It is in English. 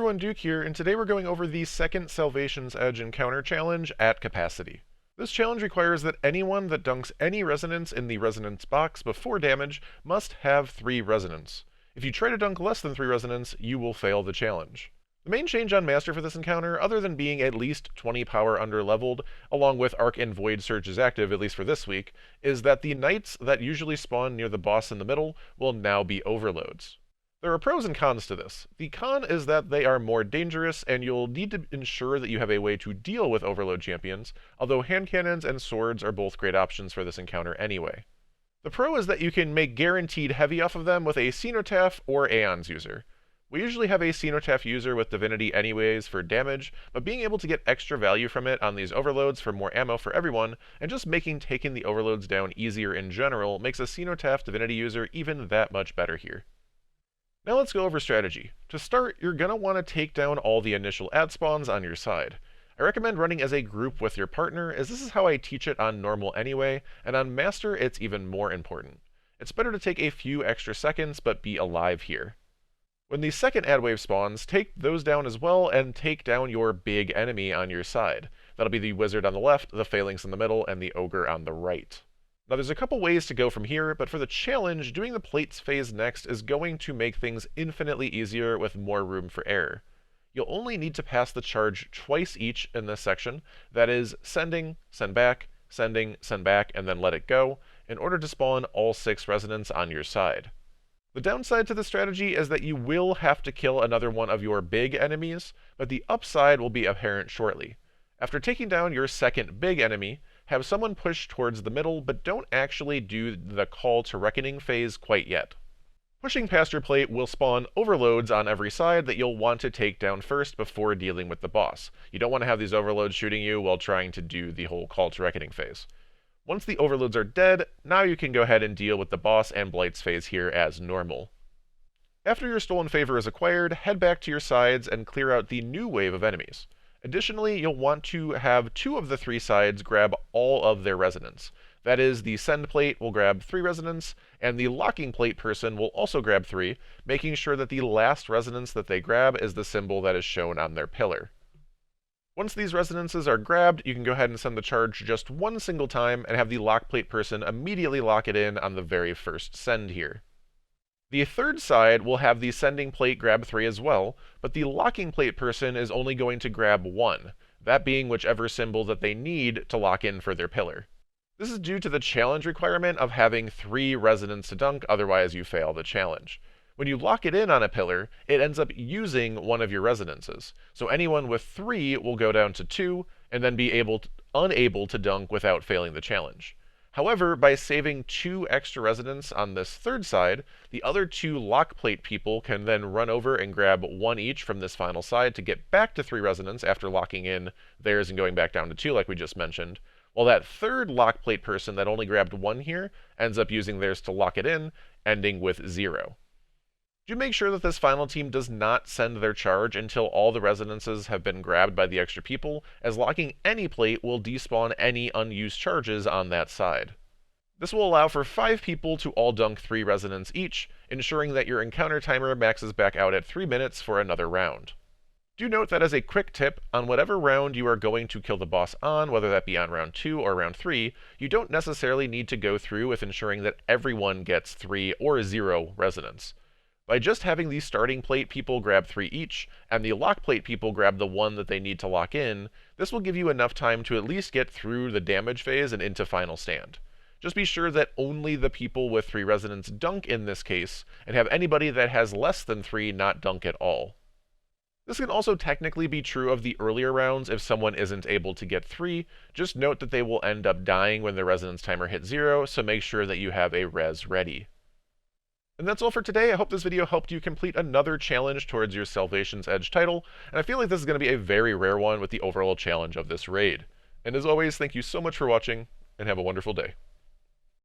everyone, Duke here, and today we're going over the second Salvation's Edge encounter challenge at capacity. This challenge requires that anyone that dunks any resonance in the resonance box before damage must have 3 resonance. If you try to dunk less than 3 resonance, you will fail the challenge. The main change on Master for this encounter, other than being at least 20 power under leveled, along with Arc and Void Surges active, at least for this week, is that the knights that usually spawn near the boss in the middle will now be overloads. There are pros and cons to this. The con is that they are more dangerous, and you'll need to ensure that you have a way to deal with overload champions, although hand cannons and swords are both great options for this encounter anyway. The pro is that you can make guaranteed heavy off of them with a Cenotaph or Aeons user. We usually have a Cenotaph user with Divinity anyways for damage, but being able to get extra value from it on these overloads for more ammo for everyone, and just making taking the overloads down easier in general, makes a Cenotaph Divinity user even that much better here. Now let's go over strategy. To start, you're going to want to take down all the initial ad spawns on your side. I recommend running as a group with your partner, as this is how I teach it on normal anyway, and on Master it's even more important. It's better to take a few extra seconds, but be alive here. When the second ad wave spawns, take those down as well, and take down your big enemy on your side. That'll be the wizard on the left, the phalanx in the middle, and the ogre on the right. Now there's a couple ways to go from here, but for the challenge, doing the plates phase next is going to make things infinitely easier with more room for error. You'll only need to pass the charge twice each in this section, that is, sending, send back, sending, send back, and then let it go, in order to spawn all 6 resonance on your side. The downside to this strategy is that you will have to kill another one of your big enemies, but the upside will be apparent shortly. After taking down your second big enemy, have someone push towards the middle, but don't actually do the Call to Reckoning phase quite yet. Pushing past your plate will spawn overloads on every side that you'll want to take down first before dealing with the boss. You don't want to have these overloads shooting you while trying to do the whole Call to Reckoning phase. Once the overloads are dead, now you can go ahead and deal with the boss and blights phase here as normal. After your stolen favor is acquired, head back to your sides and clear out the new wave of enemies. Additionally, you'll want to have 2 of the 3 sides grab all of their resonance. That is, the send plate will grab 3 resonance, and the locking plate person will also grab 3, making sure that the last resonance that they grab is the symbol that is shown on their pillar. Once these resonances are grabbed, you can go ahead and send the charge just one single time and have the lock plate person immediately lock it in on the very first send here. The third side will have the sending plate grab 3 as well, but the locking plate person is only going to grab 1, that being whichever symbol that they need to lock in for their pillar. This is due to the challenge requirement of having 3 resonance to dunk, otherwise you fail the challenge. When you lock it in on a pillar, it ends up using one of your resonances, so anyone with 3 will go down to 2, and then be unable to dunk without failing the challenge. However, by saving 2 extra resonance on this third side, the other 2 lock plate people can then run over and grab 1 each from this final side to get back to 3 resonance after locking in theirs and going back down to 2 like we just mentioned, while that third lock plate person that only grabbed 1 here ends up using theirs to lock it in, ending with 0. Do make sure that this final team does not send their charge until all the resonances have been grabbed by the extra people, as locking any plate will despawn any unused charges on that side. This will allow for 5 people to all dunk 3 resonance each, ensuring that your encounter timer maxes back out at 3 minutes for another round. Do note that as a quick tip, on whatever round you are going to kill the boss on, whether that be on round 2 or round 3, you don't necessarily need to go through with ensuring that everyone gets 3 or 0 resonance. By just having the starting plate people grab 3 each, and the lock plate people grab the 1 that they need to lock in, this will give you enough time to at least get through the damage phase and into final stand. Just be sure that only the people with 3 resonance dunk in this case, and have anybody that has less than 3 not dunk at all. This can also technically be true of the earlier rounds if someone isn't able to get 3, just note that they will end up dying when the resonance timer hits 0, so make sure that you have a res ready. And that's all for today. I hope this video helped you complete another challenge towards your Salvation's Edge title, and I feel like this is going to be a very rare one with the overall challenge of this raid. And as always, thank you so much for watching, and have a wonderful day.